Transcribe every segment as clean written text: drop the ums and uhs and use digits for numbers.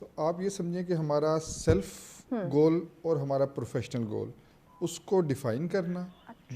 تو آپ یہ سمجھیں کہ ہمارا سیلف گول اور ہمارا پروفیشنل گول اس کو ڈیفائن کرنا،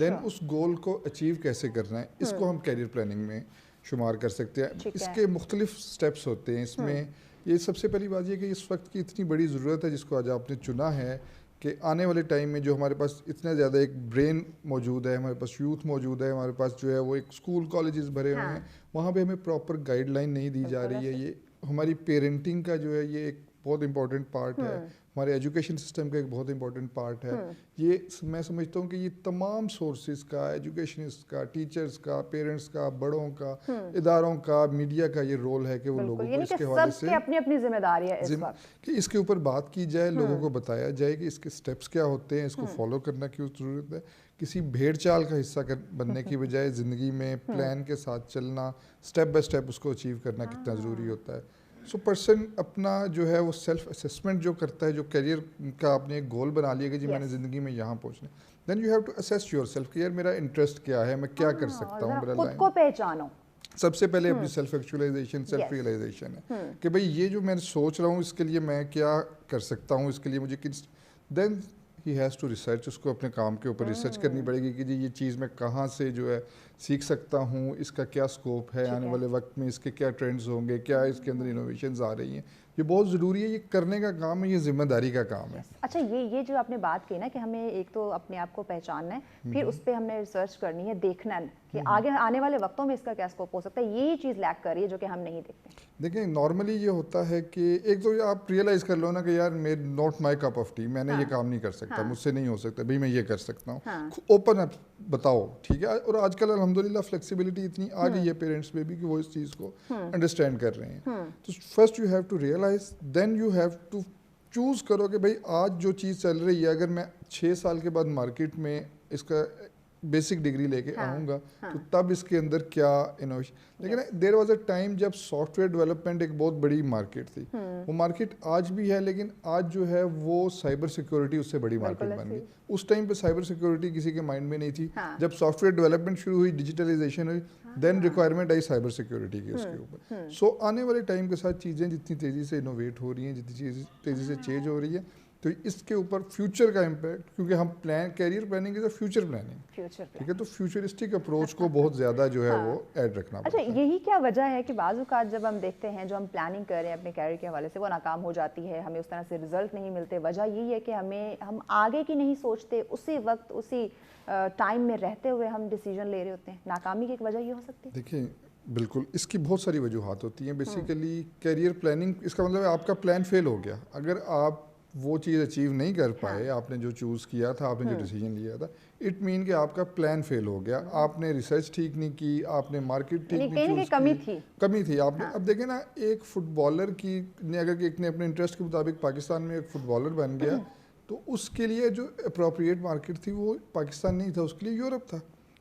دین اس گول کو اچیو کیسے کرنا ہے، اس کو ہم کیریئر پلاننگ میں شمار کر سکتے ہیں. اس کے مختلف سٹیپس ہوتے ہیں. اس میں یہ سب سے پہلی بات یہ کہ اس وقت کی اتنی بڑی ضرورت ہے جس کو آج آپ نے چنا ہے کہ آنے والے ٹائم میں جو ہمارے پاس اتنا زیادہ ایک برین موجود ہے، ہمارے پاس یوتھ موجود ہے، ہمارے پاس جو ہے وہ ایک اسکول کالجز بھرے ہوئے ہیں، وہاں پہ ہمیں پراپر گائیڈ لائن نہیں دی جا رہی ہے. یہ ہماری پیرنٹنگ کا جو ہے یہ ایک بہت امپورٹنٹ پارٹ ہے، ہمارے ایجوکیشن سسٹم کا ایک بہت امپورٹنٹ پارٹ ہے. یہ میں سمجھتا ہوں کہ یہ تمام سورسز کا، ایجوکیشنسٹ کا، ٹیچرز کا، پیرنٹس کا، بڑوں کا، اداروں کا، میڈیا کا یہ رول ہے کہ وہ لوگوں کو اس کے حوالے سے اپنی اپنی ذمہ داری ہے اس وقت کہ اس کے اوپر بات کی جائے، لوگوں کو بتایا جائے کہ اس کے سٹیپس کیا ہوتے ہیں، اس کو فالو کرنا کی ضرورت ہے. کسی بھیڑ چال کا حصہ بننے کی بجائے زندگی میں پلان کے ساتھ چلنا، سٹیپ بائی سٹیپ اس کو اچیو کرنا کتنا ضروری ہوتا ہے. سو پرسن اپنا جو ہے وہ سیلف اسیسمنٹ جو کرتا ہے، جو کیریئر کا آپ نے ایک گول بنا لیا کہ جی میں نے زندگی میں یہاں پہنچنا، then you have to assess yourself کہ یار میرا انٹرسٹ کیا ہے، میں کیا کر سکتا ہوں. میرا خود کو پہچانو. سب سے پہلے اپنی سیلف ایکچولائزیشن، سیلف ریئلائزیشن ہے کہ بھئی یہ جو میں سوچ رہا ہوں اس کے لیے میں کیا کر سکتا ہوں، اس کے لیے مجھے دین ہی ہیز ٹو ریسرچ. اس کو اپنے کام کے اوپر ریسرچ کرنی پڑے گی کہ جی یہ چیز میں کہاں سے جو ہے سیکھ سکتا ہوں، اس کا کیا اسکوپ ہے آنے والے وقت میں، اس کے کیا ٹرینڈز ہوں گے، کیا اس کے اندر انوویشنز آ رہی ہیں. یہ بہت ضروری ہے، یہ کرنے کا کام ہے، یہ ذمہ داری کا کام ہے. اچھا یہ جو آپ نے بات کی نا کہ ہمیں ایک تو اپنے آپ کو پہچاننا ہے، پھر اس پہ ہم نے ریسرچ کرنی ہے، دیکھنا ہے کہ آگے آنے والے وقتوں میں اس کا کیا اسکوپ ہو سکتا ہے. یہی چیز لیک کر رہی ہے جو کہ ہم نہیں دیکھتے. دیکھیں نارملی یہ ہوتا ہے کہ ایک تو آپ ریئلائز کر لو نا کہ یار not my cup of T, میں نے یہ کام نہیں کر سکتا، مجھ سے نہیں ہو سکتا، بھئی میں یہ کر سکتا ہوں. اوپن اپ بتاؤ، ٹھیک ہے. اور آج کل الحمدللہ فلیکسیبلٹی اتنی آ گئی ہے پیرنٹس میں بھی کہ وہ اس چیز کو انڈرسٹینڈ کر رہے ہیں. تو first you have to realise, then you have to choose کرو کہ بھائی آج جو چیز چل رہی ہے اگر میں 6 سال کے بعد مارکیٹ میں اس کا بیسک ڈگری لے کے آؤں گا تو تب اس کے اندر کیا انوویشن. لیکن دیر واز اے ٹائم جب سافٹ ویئر ڈیولپمنٹ ایک بہت بڑی مارکیٹ تھی. وہ مارکیٹ آج بھی ہے لیکن آج جو ہے وہ سائبر سیکورٹی اس سے بڑی مارکیٹ بن گئی. اس ٹائم پہ سائبر سیکورٹی کسی کے مائنڈ میں نہیں تھی. جب سافٹ ویئر ڈیولپمنٹ شروع ہوئی، ڈیجیٹلائزیشن ہوئی، دین ریکوائرمنٹ آئی سائبر سیکورٹی کی اس کے اوپر. سو آنے والے ٹائم کے ساتھ چیزیں جتنی تیزی سے انوویٹ ہو رہی ہیں، جتنی تیزی سے چینج ہو رہی ہے، تو اس کے اوپر فیوچر کا امپیکٹ، کیونکہ ہم career planning is a future planning, ٹھیک ہے. تو فیوچرسٹک اپروچ کو بہت زیادہ جو ہے وہ ایڈ رکھنا پڑتا ہے. اچھا یہی کیا وجہ ہے کہ بعض اوقات جب ہم دیکھتے ہیں جو ہم پلاننگ کر رہے ہیں اپنے کیریئر کے حوالے سے وہ ناکام ہو جاتی ہے، ہمیں اس طرح سے رزلٹ نہیں ملتے. وجہ یہی ہے کہ ہم آگے کی نہیں سوچتے، اسی وقت اسی ٹائم میں رہتے ہوئے ہم ڈیسیجن لے رہے ہوتے ہیں. ناکامی کی ایک وجہ یہ ہو سکتی ہے. دیکھیں بالکل اس کی بہت ساری وجوہات ہوتی ہیں. بیسیکلی کیریئر پلاننگ، اس کا مطلب ہے آپ کا پلان فیل ہو گیا. اگر آپ وہ چیز اچیو نہیں کر پائے، آپ نے جو چوز کیا تھا، آپ نے جو ڈیسیجن لیا تھا، اٹ مین کہ آپ کا پلان فیل ہو گیا. آپ نے ریسرچ ٹھیک نہیں کی، آپ نے مارکیٹ ٹھیک نہیں چوز کی، کمی تھی آپ نے. اب دیکھیں نا ایک فٹ بالر کی نے اگر ایک نے اپنے انٹرسٹ کے مطابق پاکستان میں ایک فٹ بالر بن گیا تو اس کے لیے جو اپروپریٹ مارکیٹ تھی وہ پاکستان نہیں تھا، اس کے لیے یورپ تھا.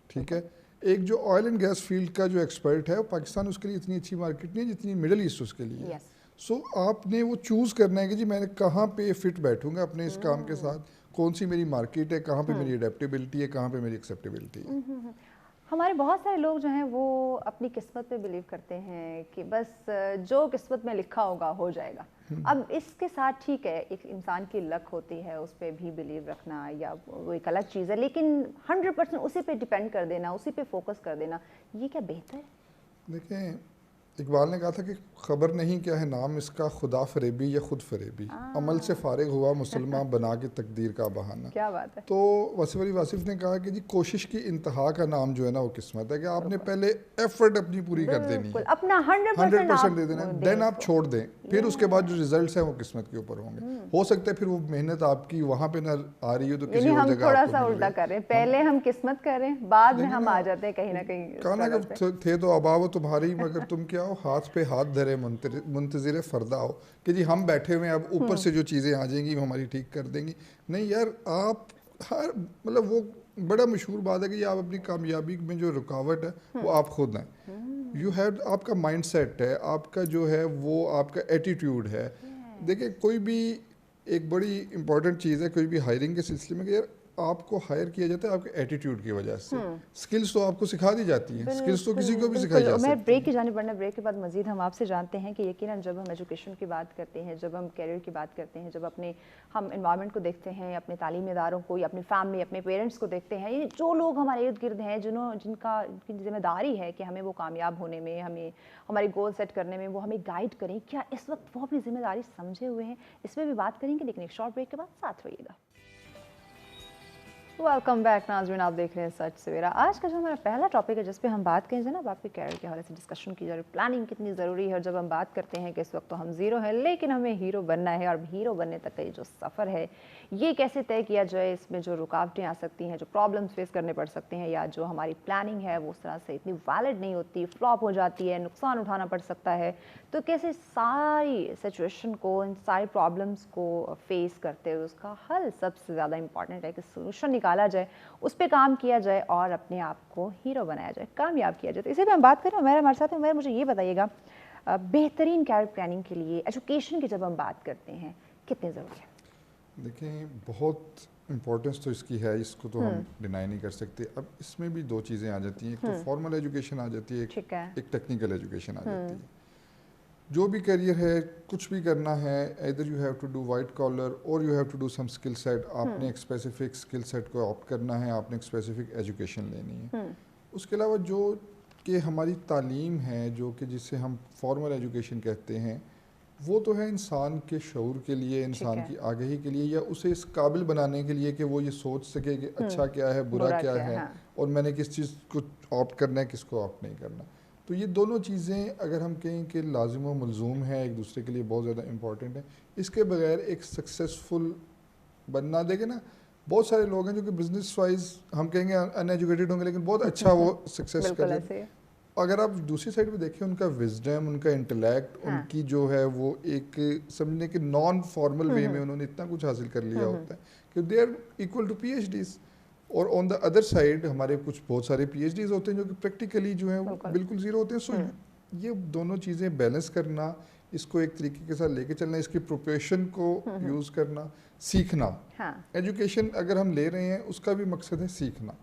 ٹھیک ہے. ایک جو آئل اینڈ گیس فیلڈ کا جو ایکسپرٹ ہے پاکستان اس کے لیے اتنی اچھی مارکیٹ نہیں ہے جتنی مڈل ایسٹ اس کے لیے. سو آپ نے وہ چوز کرنا ہے کہ جی میں نے کہاں پہ فٹ بیٹھوں گا اپنے اس کام کے ساتھ، کون سی میری مارکیٹ ہے، کہاں پہ میری اڈیپٹیبلٹی ہے، کہاں پہ میری ایکسیپٹیبلٹی ہے. ہمارے بہت سارے لوگ جو ہیں وہ اپنی قسمت پہ بلیو کرتے ہیں کہ بس جو قسمت میں لکھا ہوگا ہو جائے گا. اب اس کے ساتھ ٹھیک ہے ایک انسان کی لک ہوتی ہے، اس پہ بھی بلیو رکھنا یا وہ ایک الگ چیز ہے، لیکن 100% اسی پہ ڈیپینڈ کر دینا، اسی پہ فوکس کر دینا، یہ کیا بہتر ہے؟ دیکھیں اقبال نے کہا تھا کہ خبر نہیں کیا ہے نام اس کا، خدا فریبی یا خود فریبی، عمل سے فارغ ہوا مسلمان بنا کے تقدیر کا بہانہ. کیا بات ہے. تو واصف علی واصف نے کہا کہ جی کوشش کی انتہا کا نام جو ہے نا وہ قسمت ہے، کہ آپ نے پہلے ایفرٹ اپنی پوری کر دینی ہے، اپنا 100% دے دینا، دین آپ چھوڑ دیں، پھر اس کے بعد جو ریزلٹس ہیں وہ قسمت کے اوپر ہوں گے. ہو سکتا ہے پھر وہ محنت آپ کی وہاں پہ نہ آ رہی ہو تو کسی اور جگہ تھوڑا سا الٹا کر رہے ہیں، پہلے ہم قسمت کر رہے ہیں، بعد میں ہم آ جاتے ہیں کہیں نہ کہیں. کہا نا کہ تھے تو آبا وہ تمہاری مگر تم کیا ہو، ہاتھ پہ ہاتھ دھرے منتظر فردا ہو، کہ جی ہم بیٹھے ہوئے ہیں اب اوپر سے جو چیزیں آ جائیں گی وہ ہماری ٹھیک کر دیں گی. نہیں یار، آپ ہر مطلب وہ بڑا مشہور بات ہے کہ آپ اپنی کامیابی میں جو رکاوٹ ہے وہ آپ خود ہیں. یو ہیو، آپ کا مائنڈ سیٹ ہے، آپ کا جو ہے وہ آپ کا ایٹیٹیوڈ ہے. دیکھیں کوئی بھی ایک بڑی امپورٹنٹ چیز ہے کوئی بھی ہائرنگ کے سلسلے میں کہ یار آپ کو ہائر کیا جاتا ہے آپ کے ایٹیٹیوڈ کی وجہ سے. اسکلس تو آپ کو سکھا دی جاتی ہیں, اسکلس تو کسی کو بھی سکھائی جا سکتی ہیں. میں بریک کی جانب بڑھنا, بریک کے بعد مزید ہم آپ سے جانتے ہیں کہ یقیناً جب ہم ایجوکیشن کی بات کرتے ہیں, جب ہم کیریئر کی بات کرتے ہیں, جب ہم انوائرمنٹ کو دیکھتے ہیں, اپنے تعلیمی اداروں کو یا اپنی فیملی, اپنے پیرنٹس کو دیکھتے ہیں, یہ جو لوگ ہمارے ارد گرد ہیں جن کی ذمہ داری ہے کہ ہمیں وہ کامیاب ہونے میں, ہمیں ہمارے گول سیٹ کرنے میں وہ ہمیں گائیڈ کریں, کیا اس وقت وہ اپنی ذمہ داری سمجھے ہوئے ہیں, اس میں بھی بات کریں گے, لیکن ایک شارٹ بریک کے بعد ساتھ رہیے گا. ویلکم بیک ناظرین, آپ دیکھ رہے ہیں سچ سویرا. آج کا جو ہمارا پہلا ٹاپک ہے جس پہ ہم بات کریں جناب, آپ کے کیریئر کے حوالے سے ڈسکشن کی جا رہی ہے, پلاننگ کتنی ضروری ہے. اور جب ہم بات کرتے ہیں کہ اس وقت تو ہم زیرو ہیں لیکن ہمیں ہیرو بننا ہے, اور ہیرو بننے تک کا یہ جو سفر ہے یہ کیسے طے کیا جائے, اس میں جو رکاوٹیں آ سکتی ہیں, جو پرابلمس فیس کرنے پڑ سکتے ہیں, یا جو ہماری پلاننگ ہے وہ اس طرح سے اتنی ویلڈ نہیں ہوتی, فلاپ ہو جاتی ہے, نقصان اٹھانا پڑ سکتا ہے, تو کیسے ساری سچویشن کو, ان ساری پرابلمس کو فیس کرتے ہوئے اس کا حل سب سے زیادہ امپورٹنٹ ہے کہ سولوشن نکالا جائے, اس پہ کام کیا جائے اور اپنے آپ کو ہیرو بنایا جائے, کامیاب کیا جائے. تو اسی پہ ہم بات کریں. میرا ہمارے ساتھ ہے, مجھے یہ بتائیے گا بہترین کیریئر پلاننگ کے لیے ایجوکیشن کی جب ہم بات کرتے ہیں کتنے ضروری ہے؟ دیکھیں بہت امپورٹنس تو اس کی ہے, اس کو تو ہم ڈینائی نہیں کر سکتے. اب اس میں بھی دو چیزیں آ جاتی ہیں, ایک تو فارمل ایجوکیشن آ جاتی ہے, ایک ٹیکنیکل ایجوکیشن آ جاتی ہے. جو بھی کیریئر ہے, کچھ بھی کرنا ہے, either you have to do white collar اور you have to do some skill set. آپ نے ایک اسپیسیفک اسکل سیٹ کو آپٹ کرنا ہے, آپ نے ایک اسپیسیفک ایجوکیشن لینی ہے. اس کے علاوہ جو کہ ہماری تعلیم ہے, جو کہ جسے ہم فارمل ایجوکیشن کہتے ہیں, وہ تو ہے انسان کے شعور کے لیے, انسان کی آگہی کے لیے, یا اسے اس قابل بنانے کے لیے کہ وہ یہ سوچ سکے کہ اچھا کیا ہے, برا کیا ہے, اور میں نے کس چیز کو آپٹ کرنا ہے, کس کو آپٹ نہیں کرنا. تو یہ دونوں چیزیں اگر ہم کہیں کہ لازم و ملزوم ہیں, ایک دوسرے کے لیے بہت زیادہ امپورٹنٹ ہے. اس کے بغیر ایک سکسیزفل بننا, دیکھیں نا بہت سارے لوگ ہیں جو کہ بزنس وائز ہم کہیں گے ان ایجوکیٹڈ ہوں گے لیکن بہت اچھا وہ سکسیس کر جاتے ہیں. اگر آپ دوسری سائڈ پہ دیکھیں, ان کا وزڈم, ان کا انٹلیکٹ, ان کی جو ہے وہ ایک سمجھنے کے نان فارمل وے میں انہوں نے اتنا کچھ حاصل کر لیا ہوتا ہے کہ they are equal to P H Ds. اور آن دا ادر سائڈ ہمارے کچھ بہت سارے پی ایچ ڈیز ہوتے ہیں جو کہ پریکٹیکلی جو ہیں وہ بالکل زیرو ہوتے ہیں. سو یہ دونوں چیزیں بیلنس کرنا, اس کو ایک طریقے کے ساتھ لے کے چلنا, اس کی پروفیشن کو یوز کرنا, سیکھنا. ایجوکیشن اگر ہم لے رہے ہیں اس کا بھی مقصد ہے سیکھنا.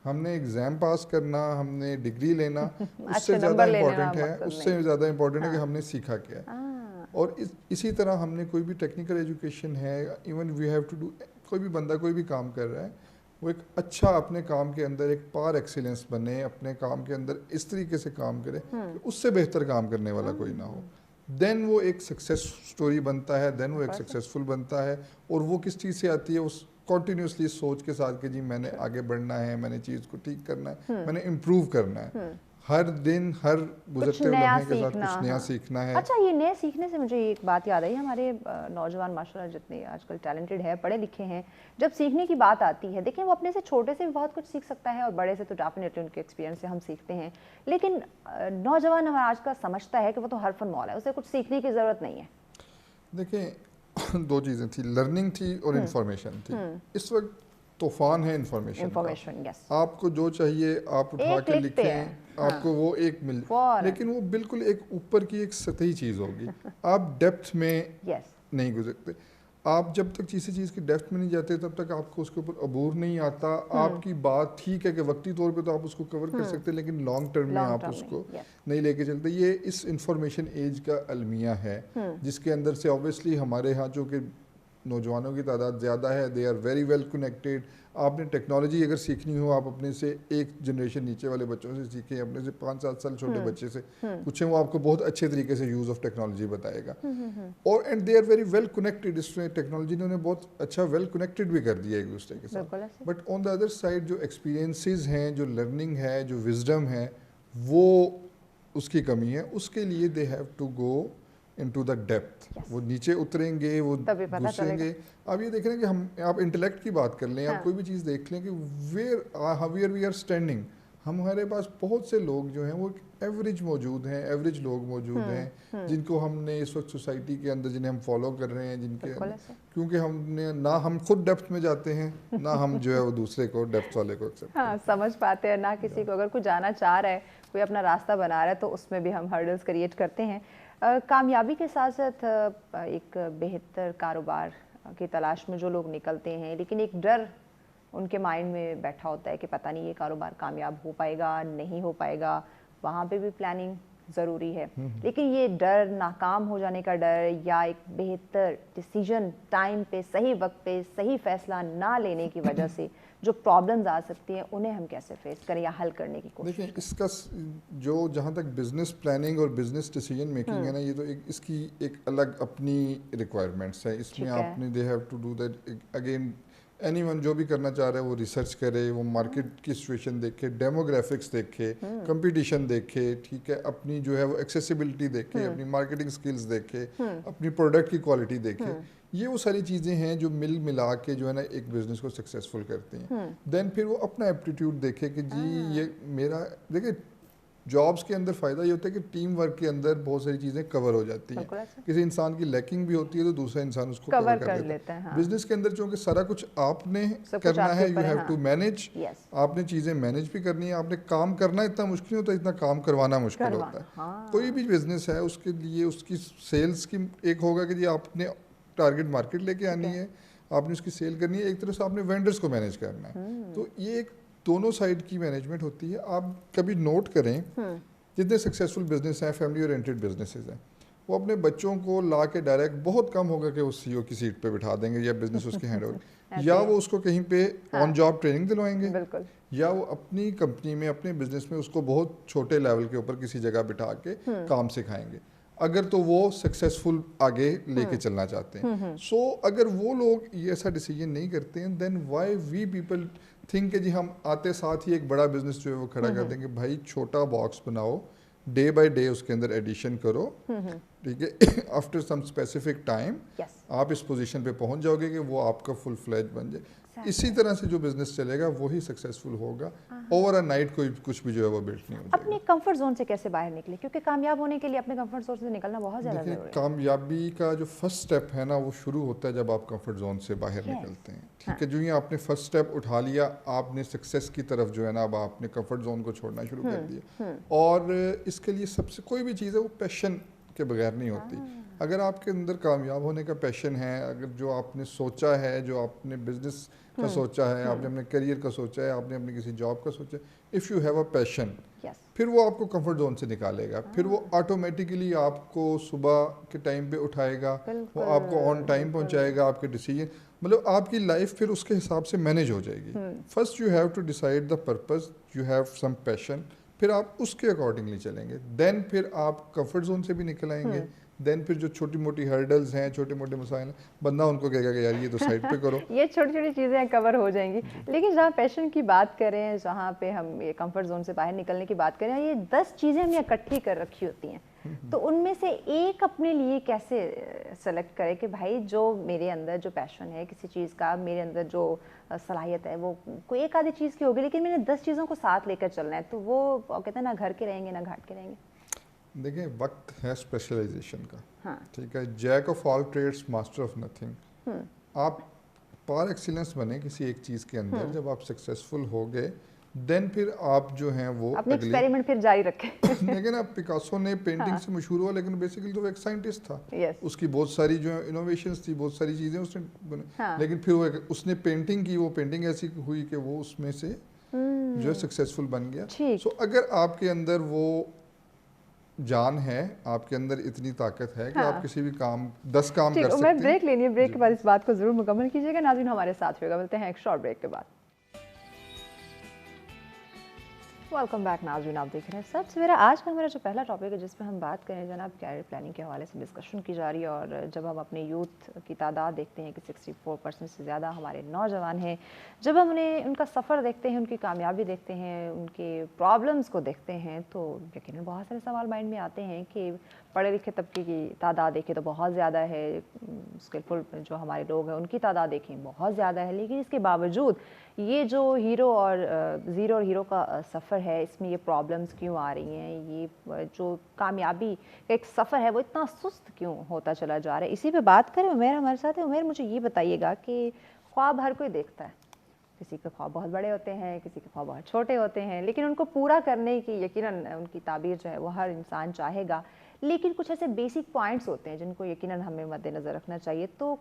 ہم نے ایگزام پاس کرنا, ہم نے ڈگری لینا, اس سے زیادہ امپورٹنٹ ہے, اس سے زیادہ امپورٹنٹ ہے کہ ہم نے سیکھا کیا ہے. اور اسی طرح ہم نے کوئی بھی ٹیکنیکل ایجوکیشن ہے, even we have to do, کوئی بھی بندہ کوئی بھی کام کر رہا ہے وہ ایک اچھا اپنے کام کے اندر ایک پار ایکسیلنس بنے, اپنے کام کے اندر اس طریقے سے کام کرے کہ اس سے بہتر کام کرنے والا کوئی نہ ہو. دین وہ ایک سکسیس سٹوری بنتا ہے, دین وہ ایک سکسیسفل بنتا ہے. اور وہ کس چیز سے آتی ہے, اس کنٹینیوسلی سوچ کے ساتھ کہ جی میں نے آگے بڑھنا ہے, میں نے چیز کو ٹھیک کرنا ہے, میں نے امپروو کرنا ہے. ہر دن, ہر گزرتے ہوئے لمحے کے ساتھ کچھ نیا سیکھنا ہے. اچھا, یہ نئے سیکھنے سے مجھے ایک بات یاد آئی, ہمارے نوجوان ماشاءاللہ جتنے آج کل ٹیلنٹڈ ہیں, پڑھے لکھے ہیں, جب سیکھنے کی بات آتی ہے, دیکھیں وہ اپنے سے چھوٹے سے بھی بہت کچھ سیکھ سکتا ہے, اور بڑے سے تو ڈیفینیٹلی ان کے ایکسپیرینس سے ہم سیکھتے ہیں. لیکن نوجوان ہمارا آج کا سمجھتا ہے کہ وہ تو حرفن مول ہے, اسے کچھ سیکھنے کی ضرورت نہیں ہے. دیکھیں دو چیزیں تھیں, لرننگ تھی اور انفارمیشن تھی. اس وقت طوفان ہے انفارمیشن کا, آپ کو جو چاہیے آپ اٹھا کے لکھیں, آپ کو وہ ایک مل, لیکن وہ بالکل ایک اوپر کی ایک سطحی چیز ہوگی. آپ ڈیپتھ میں نہیں گزرتے. آپ جب تک کسی چیز کی ڈیپتھ میں نہیں جاتے تب تک آپ کو اس کے اوپر عبور نہیں آتا. آپ کی بات ٹھیک ہے کہ وقتی طور پہ تو آپ اس کو کور کر سکتے, لیکن لانگ ٹرم میں آپ اس کو نہیں لے کے چلتے. یہ اس انفارمیشن ایج کا المیہ ہے جس کے اندر سے اوبیسلی ہمارے ہاں جو کہ نوجوانوں کی تعداد زیادہ ہے, they are very well connected. آپ نے ٹیکنالوجی اگر سیکھنی ہو, آپ اپنے سے ایک جنریشن نیچے والے بچوں سے سیکھیں, اپنے سے 5-7 سال چھوٹے بچے سے پوچھیں, وہ آپ کو بہت اچھے طریقے سے یوز آف ٹیکنالوجی بتائے گا. اور and they are very well connected. اس میں ٹیکنالوجی نے انہیں بہت اچھا ویل کنیکٹیڈ بھی کر دیا ایک دوسرے کے ساتھ. But on the other side جو ایکسپیرینسز ہیں, جو لرننگ ہے, جو وزڈم ہے, وہ اس کی کمی ہے. اس کے لیے they have to go into the depth. وہ نیچے اتریں گے, وہ گھسیں گے. آپ یہ دیکھ رہے ہیں کہ ہم, آپ انٹلیکٹ کی بات کر لیں, آپ کوئی بھی چیز دیکھ لیں کہ where we are standing, ہمارے پاس بہت سے لوگ جو ہیں وہ ایوریج موجود ہیں, ایوریج لوگ موجود ہیں جن کو ہم نے اس وقت سوسائٹی کے اندر جنہیں ہم فالو کر رہے ہیں, جن کے کیونکہ ہم نے نہ ہم خود ڈیپتھ میں جاتے ہیں, نہ ہم جو ہے وہ دوسرے کو ڈیپتھ والے کو ایکسپٹ سمجھ پاتے ہیں, نہ کسی کو اگر کوئی جانا چاہ رہا ہے, کوئی اپنا راستہ بنا رہا ہے تو اس میں بھی ہم ہرڈلز کریٹ کرتے ہیں. کامیابی کے ساتھ ساتھ ایک بہتر کاروبار کی تلاش میں جو لوگ نکلتے ہیں, لیکن ایک ڈر ان کے مائنڈ میں بیٹھا ہوتا ہے کہ پتہ نہیں یہ کاروبار کامیاب ہو پائے گا نہیں ہو پائے گا, وہاں پہ بھی پلاننگ ضروری ہے. لیکن یہ ڈر, ناکام ہو جانے کا ڈر, یا ایک بہتر ڈیسیجن ٹائم پہ صحیح وقت پہ صحیح فیصلہ نہ لینے کی وجہ سے جو پرابلمز آ سکتی ہیں, انہیں ہم کیسے فیس کریں یا حل کرنے کی کوشش دیکھیں اس کا جو جہاں تک بزنس پلاننگ اور بزنس ڈیسیجن میکنگ ہے نا, یہ تو اس کی ایک الگ اپنی ریکوائرمنٹس ہے. اس میں آپ نے they have to do that again. Anyone جو بھی کرنا چاہ رہا ہے وہ ریسرچ کرے, وہ مارکیٹ کی سچویشن دیکھے, ڈیموگرافکس دیکھے, کمپٹیشن دیکھے, ٹھیک ہے, اپنی جو ہے وہ ایکسیسیبلٹی دیکھے, اپنی مارکیٹنگ سکلز دیکھے, اپنی پروڈکٹ کی کوالٹی دیکھے. یہ وہ ساری چیزیں ہیں جو ملا کے جو ہے نا ایک بزنس کو سکسیزفل کرتی ہیں. دین پھر وہ اپنا ایپٹیٹیوڈ دیکھے کہ جی یہ میرا, دیکھیں جابس کے اندر فائدہ یہ ہوتا ہے کہ ٹیم ورک کے اندر بہت ساری چیزیں کور ہو جاتی ہیں. کسی انسان کی لیکنگ بھی ہوتی ہے تو دوسرا انسان اس کو کور کر لیتا ہے. بزنس کے اندر چونکہ سارا کچھ آپ نے کرنا ہے, یو ہیو ٹو مینیج, آپ نے چیزیں مینیج بھی کرنی ہے, آپ نے کام کرنا اتنا مشکل ہوتا ہے اتنا کام کروانا مشکل ہوتا ہے. کوئی بھی بزنس ہے اس کے لیے اس کی سیلز کی ایک ہوگا کہ جی آپ نے ٹارگیٹ مارکیٹ لے کے آنی ہے, آپ نے اس کی سیل کرنی ہے, ایک طرح سے آپ نے وینڈرز کو مینیج کرنا ہے. تو یہ ایک دونوں سائڈ کی مینجمنٹ ہوتی ہے. آپ کبھی نوٹ کریں جتنے سکسیزفل بزنس ہیں, فیملی اورینٹڈ بزنسز ہیں, وہ اپنے بچوں کو لا کے ڈائریکٹ بہت کم ہوگا کہ وہ سی او کی سیٹ پہ بٹھا دیں گے یا بزنس اس کے ہینڈ اوور, یا وہ اس کو کہیں پہ آن جاب ٹریننگ دلوائیں گے, یا وہ اپنی کمپنی میں اپنے بزنس میں اس کو بہت چھوٹے لیول کے اوپر کسی جگہ بٹھا کے کام سکھائیں گے, اگر تو وہ سکسیزفل آگے لے کے چلنا چاہتے ہیں. سو اگر وہ لوگ یہ ایسا ڈیسیجن نہیں کرتے ہیں, دین وائی وی پیپل تھنک کہ جی ہم آتے ساتھ ہی ایک بڑا بزنس جو ہے وہ کھڑا کر دیں گے. بھائی چھوٹا باکس بناؤ, ڈے بائی ڈے اس کے اندر ایڈیشن کرو, ٹھیک ہے, آفٹر سم اسپیسیفک ٹائم آپ اس پوزیشن پہ پہنچ جاؤ گے کہ وہ آپ کا فل فلیج بن جائے. اسی طرح سے جو بزنس چلے گا وہی سکسیزفل ہوگا. اوور اے نائٹ کوئی کچھ بھی جو ہے وہ بلٹ نہیں ہو جائے گا. اپنی کمفرٹ زون سے کیسے باہر نکلے, کیونکہ کامیاب ہونے کے لیے اپنے کمفرٹ زون سے نکلنا بہت زیادہ ضروری ہے. کامیابی کا جو فرسٹ اسٹیپ ہے نا وہ شروع ہوتا ہے جب آپ کمفرٹ زون سے باہر نکلتے ہیں, ٹھیک ہے. جو ہی آپ نے فرسٹ اسٹیپ اٹھا لیا, آپ نے سکسیس کی طرف جو ہے نا اب آپ نے کمفرٹ زون کو چھوڑنا شروع کر دیا. اور اس کے لیے سب سے کوئی بھی چیز ہے وہ پیشن کے بغیر نہیں ہوتی. اگر آپ کے اندر کامیاب ہونے کا پیشن ہے, اگر جو آپ نے سوچا ہے, جو آپ نے بزنس کا سوچا ہے, آپ نے اپنے کریئر کا سوچا ہے, آپ نے اپنی کسی جاب کا سوچا ہے, اف یو ہیو اے پیشن, پھر وہ آپ کو کمفرٹ زون سے نکالے گا. پھر وہ آٹومیٹیکلی آپ کو صبح کے ٹائم پہ اٹھائے گا, وہ آپ کو آن ٹائم پہنچائے گا. آپ کے ڈیسیجن مطلب آپ کی لائف پھر اس کے حساب سے مینیج ہو جائے گی. First you have to decide the purpose, you have some passion, پھر آپ اس کے اکارڈنگلی چلیں گے. دین پھر آپ کمفرٹ زون سے بھی نکل آئیں گے. دین پھر جو چھوٹی موٹی ہرڈلز ہیں, چھوٹے موٹے مسائل ہیں, بندہ ان کو کہے گا کہ یار یہ تو سائڈ پہ کرو. یہ چھوٹی چھوٹی چیزیں کور ہو جائیں گی. لیکن جہاں پیشن کی بات کریں, جہاں پہ ہم یہ کمفرٹ زون سے باہر نکلنے کی بات کریں, یہ 10 چیزیں ہم نے اکٹھی کر رکھی ہوتی ہیں, تو ان میں سے ایک اپنے لیے کیسے سلیکٹ کرے کہ بھائی جو میرے اندر جو پیشن ہے کسی چیز کا, میرے اندر جو صلاحیت ہے وہ کوئی ایک آدھی چیز کی ہوگی, لیکن میں نے 10 چیزوں کو ساتھ لے کر چلنا ہے, تو وہ کہتے ہیں نا گھر کے رہیں گے نہ گھاٹ کے رہیں گے. دیکھیں وقت ہے اسپیشلائزیشن کا, ٹھیک ہے. Jack of all traits master of nothing. آپ پار ایکسیلنس بنے کسی ایک چیز کے اندر, جب آپ سکسیزفل ہو گئے دین پھر آپ جو ہیں وہ اپنے ایکسپیریمنٹ پھر جاری رکھیں. لیکن اب پکاسو نے پینٹنگ سے مشہور ہوا, لیکن بیسیکلی تو وہ ایک سائنٹسٹ تھا. اس کی بہت ساری جو انوویشنز تھی, بہت ساری چیزیں اس نے, لیکن پھر وہ اس نے پینٹنگ کی, وہ پینٹنگ ایسی ہوئی کہ وہ اس میں سے جو ہے سکسیزفل بن گیا. سو اگر آپ کے اندر وہ جان ہے, آپ کے اندر اتنی طاقت ہے کہ آپ کسی بھی کام 10 کام کر سکتے ہیں. میں بریک لینی ہے, بریک کے بعد اس بات کو ضرور مکمل کیجیے گا. ناظرین ہمارے ساتھ رہے گا, ملتے ہیں ایک شارٹ بریک کے بعد. ویلکم بیک ناظرین, آپ دیکھ رہے ہیں سب سویرا. آج کا ہمارا جو پہلا ٹاپک ہے جس پہ ہم بات کریں جناب, کیریئر پلاننگ کے حوالے سے ڈسکشن کی جا رہی ہے. اور جب ہم اپنے یوتھ کی تعداد دیکھتے ہیں کہ 64% سے زیادہ ہمارے نوجوان ہیں, جب ہم انہیں ان کا سفر دیکھتے ہیں, ان کی کامیابی دیکھتے ہیں, ان کے پرابلمس کو دیکھتے ہیں, تو یقیناً بہت سارے سوال مائنڈ میں آتے ہیں کہ پڑھے لکھے طبقے کی تعداد دیکھیں تو بہت زیادہ ہے, اسکلفل جو ہمارے لوگ ہیں ان کی تعداد دیکھیں بہت زیادہ ہے, لیکن اس کے باوجود یہ جو ہیرو اور زیرو اور ہیرو کا سفر ہے, اس میں یہ پرابلمس کیوں آ رہی ہیں, یہ جو کامیابی کا ایک سفر ہے وہ اتنا سست کیوں ہوتا چلا جا رہا ہے. اسی پہ بات کریں. عمیر ہمارے ساتھ ہے. عمیر, مجھے یہ بتائیے گا کہ خواب ہر کوئی دیکھتا ہے, کسی کے خواب بہت بڑے ہوتے ہیں, کسی کے خواب بہت چھوٹے ہوتے ہیں, لیکن ان کو پورا کرنے کی یقیناً ان کی تعبیر جو ہے وہ ہر انسان چاہے گا, لیکن کچھ ایسے بیسک پوائنٹس ہوتے ہیں جن کو یقیناً ہمیں مد نظر رکھنا چاہیے. تو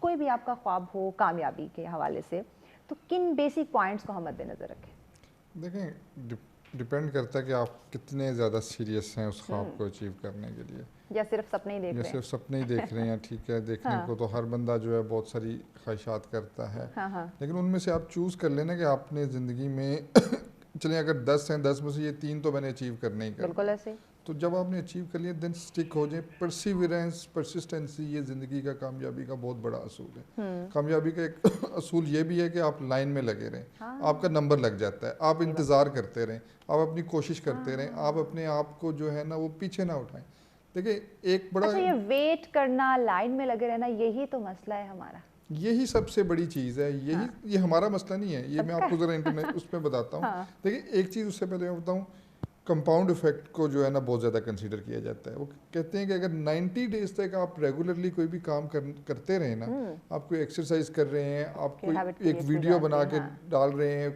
کوئی بھی آپ کا خواب ہو کامیابی کے حوالے سے, تو کن بیسک پوائنٹس کو ہم مد نظر رکھیں؟ دیکھیں ڈپینڈ کرتا ہے کہ آپ کتنے زیادہ سیریس ہیں اس خواب کو اچیو کرنے کے لیے، یا صرف سپنے ہی دیکھ رہے ہیں؟ یا صرف سپنے ہی دیکھ رہے ہیں. ٹھیک ہے، دیکھنے کو تو ہر بندہ جو ہے بہت ساری خواہشات کرتا ہے، لیکن ان میں سے آپ چوز کر لینا کہ آپ نے زندگی میں چلیں اگر 10 ہیں 10 میں سے یہ 3 تو میں نے اچیو کرنے ہی کرنا. بالکل ایسے. تو جب آپ نے اچیو کر لیا دین اسٹک ہو جائیں. پرسیورینس، پرسسٹنسی، یہ زندگی کا کامیابی کا بہت بڑا اصول ہے. کامیابی کا ایک اصول یہ بھی ہے کہ آپ لائن میں لگے رہیں، آپ کا نمبر لگ جاتا ہے، آپ انتظار کرتے رہیں، آپ اپنی کوشش کرتے رہیں، آپ اپنے آپ کو جو ہے نا وہ پیچھے نہ اٹھائیں. دیکھیں ایک بڑا اچھا یہ ویٹ کرنا، لائن میں لگے رہنا، یہی تو مسئلہ ہے ہمارا. یہی سب سے بڑی چیز ہے. یہ ہمارا مسئلہ نہیں ہے، یہ میں آپ کو ذرا انٹرنیٹ اس میں بتاتا ہوں. دیکھیں ایک چیز اس سے پہلے میں بتاؤں، کمپاؤنڈ ایفیکٹ کو جو ہے نا بہت زیادہ کنسیڈر کیا جاتا ہے. وہ کہتے ہیں کہ اگر 90 ڈیز تک آپ ریگولرلی کوئی بھی کام کرتے رہیں نا، آپ کوئی ایکسرسائز کر رہے ہیں، آپ کوئی ایک ویڈیو بنا کے ڈال رہے ہیں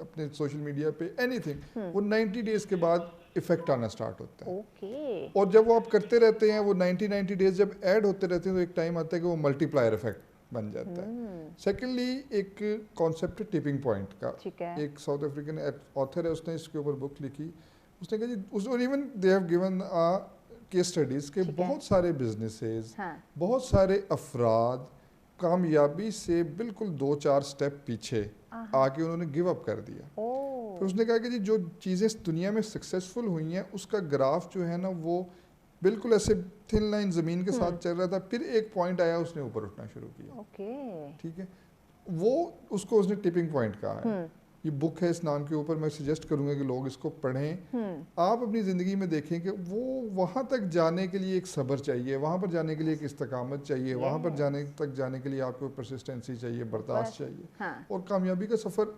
اپنے سوشل میڈیا پہ، اینی تھنگ، وہ 90 ڈیز کے بعد افیکٹ آنا سٹارٹ ہوتا ہے. اور جب وہ آپ کرتے رہتے ہیں، وہ 90 ڈیز جب ایڈ ہوتے رہتے ہیں تو ایک ٹائم آتا ہے کہ وہ ملٹی پلائر افیکٹ بن جاتا ہے. سیکنڈلی ایک کانسیپٹ ٹپنگ پوائنٹ کا، ایک ساؤتھ افریقن آتھر ہے، اس نے اس کے اوپر بک لکھی. اس نے کہا جی، اور even they have given case studies کہ بہت سارے بزنسز، بہت سارے افراد کامیابی سے بالکل 2-4 سٹیپ پیچھے آ کے انہوں نے گیو اپ کر دیا. پھر اس نے کہا کہ جی جو چیزیں دنیا میں سکسیزفل ہوئی ہیں اس کا گراف جو ہے نا وہ بالکل ایسے تھن لائن زمین کے ساتھ چل رہا تھا، پھر ایک پوائنٹ آیا اس نے اوپر اٹھنا شروع کیا. ٹھیک ہے، وہ اس کو اس نے ٹپنگ پوائنٹ کہا ہے. یہ بک ہے اس نام کے اوپر، میں سجیسٹ کروں گا کہ لوگ اس کو پڑھیں. آپ اپنی زندگی میں دیکھیں کہ وہ وہاں تک جانے کے لیے ایک صبر چاہیے، وہاں پر جانے کے لیے ایک استقامت چاہیے، وہاں پر جانے کے لیے آپ کو پرسسٹنسی چاہیے، برداشت چاہیے. اور کامیابی کا سفر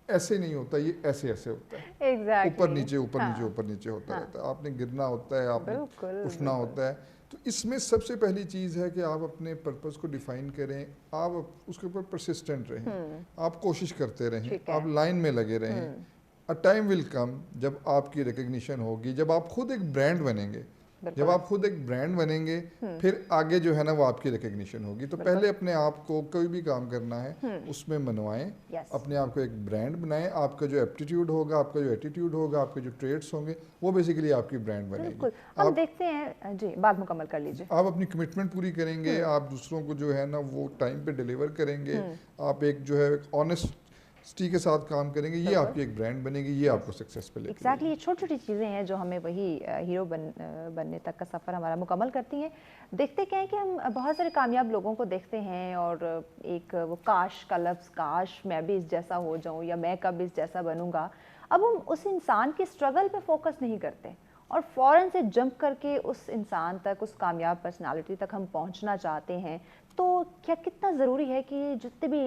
ایسے نہیں ہوتا، یہ ایسے ہوتا ہے، اوپر نیچے اوپر نیچے اوپر نیچے ہوتا رہتا ہے. آپ نے گرنا ہوتا ہے، آپ نے اٹھنا ہوتا ہے. تو اس میں سب سے پہلی چیز ہے کہ آپ اپنے پرپس کو ڈیفائن کریں، آپ اس کے اوپر پرسسٹنٹ رہیں، آپ کوشش کرتے رہیں، آپ لائن میں لگے رہیں. اے ٹائم ول کم جب آپ کی ریکگنیشن ہوگی، جب آپ خود ایک برانڈ بنیں گے. جب آپ خود ایک برانڈ بنیں گے پھر آگے جو ہے نا وہ آپ کی ریکگنیشن ہوگی. تو پہلے اپنے آپ کو کوئی بھی کام کرنا ہے اس میں منوائیں، اپنے آپ کو ایک برانڈ بنائیں. آپ کا جو ایپٹیٹیوڈ ہوگا، آپ کا جو ایٹیٹیوڈ ہوگا، آپ کے جو ٹریٹس ہوں گے، وہ بیسیکلی آپ کی برانڈ بنے گی. ہم دیکھتے ہیں جی، بات مکمل کر لیجیے. آپ اپنی کمٹمنٹ پوری کریں گے، آپ دوسروں کو جو ہے نا وہ ٹائم پہ ڈیلیور کریں گے، آپ ایک جو ہے آنیسٹی کے ساتھ کام کریں گے، یہ آپ کی ایک برانڈ بنے گی، یہ آپ کو سکسیس پہ لے کے ایگزیکٹلی. یہ چھوٹی چھوٹی چیزیں ہیں جو ہمیں وہی ہیرو بننے تک کا سفر ہمارا مکمل کرتی ہیں. دیکھتے کیا ہیں کہ ہم بہت سارے کامیاب لوگوں کو دیکھتے ہیں اور ایک وہ کاش کا لفظ، کاش میں بھی اس جیسا ہو جاؤں یا میں کب اس جیسا بنوں گا. اب ہم اس انسان کی اسٹرگل پہ فوکس نہیں کرتے اور فوراً سے جمپ کر کے اس انسان تک، اس کامیاب پرسنالٹی تک ہم پہنچنا چاہتے ہیں. تو کیا کتنا ضروری ہے کہ جتنے بھی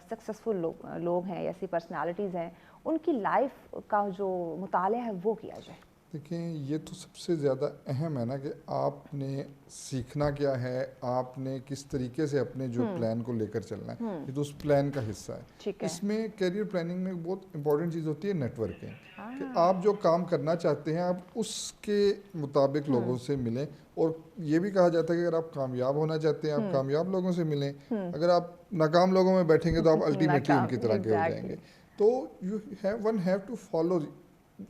سکسیزفل لوگ ہیں، ایسی پرسنالٹیز ہیں، ان کی لائف کا جو مطالعہ ہے وہ کیا جائے؟ دیکھیں یہ تو سب سے زیادہ اہم ہے نا کہ آپ نے سیکھنا کیا ہے، آپ نے کس طریقے سے اپنے جو پلان کو لے کر چلنا ہے، یہ تو اس پلان کا حصہ ہے. اس میں کیریئر پلاننگ میں بہت امپورٹنٹ چیز ہوتی ہے نیٹ ورکنگ، کہ آپ جو کام کرنا چاہتے ہیں آپ اس کے مطابق لوگوں سے ملیں. اور یہ بھی کہا جاتا ہے کہ اگر آپ کامیاب ہونا چاہتے ہیں آپ کامیاب لوگوں سے ملیں، اگر آپ ناکام لوگوں میں بیٹھیں گے تو آپ الٹیمیٹلی ان کی طرح کے ہو جائیں گے. تو یو ہیو ٹو فالو.